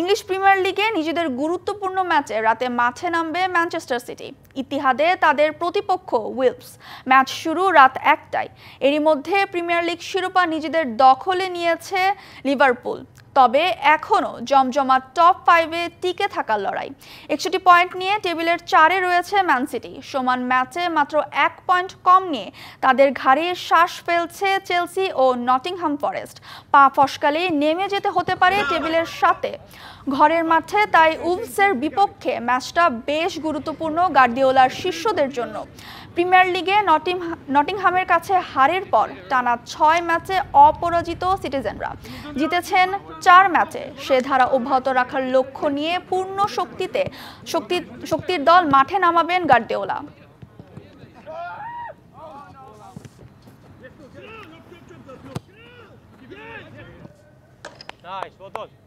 English premier লিগে নিজেদের গুরুত্বপূর্ণ ম্যাচে রাতে মাঠে নামবে ম্যানচেস্টার সিটি। ইতিহাদে তাদের প্রতিপক্ষ উইলস। ম্যাচ শুরু রাত ১টায়। এরই মধ্যে প্রিমিয়ার লিগ শিরোপা নিজেদের দখলে নিয়েছে লিভারপুল। তবে এখনও জমজমাট টপ 5-এ টিকে থাকার লড়াই। ৬১ পয়েন্ট নিয়ে টেবিলের 4-এ রয়েছে ম্যান সিটি। সমান ম্যাচে মাত্র 1 পয়েন্ট কম নিয়ে তাদের ঘাড়ে শ্বাস ফেলছে চেলসি ও নটিংহাম ফরেস্ট। পা ফসকালেই নেমে যেতে হতে পারে টেবিলের সাথে। ঘরের মাঠে তাই উলভসের বিপক্ষে ম্যাচটা বেশ গুরুত্বপূর্ণ গার্দিওলার শিষ্যদের জন্য। প্রিমিয়ার লিগে নটিংহামের কাছে হারের পর টানা 6 ম্যাচে অপরাজিত সিটিজেনরা জিতেছেন 4 ম্যাচে। সে ধারা অব্যাহত রাখার লক্ষ্য নিয়ে পূর্ণ শক্তির দল মাঠে নামাবেন গার্দিওলা। Nice, well done.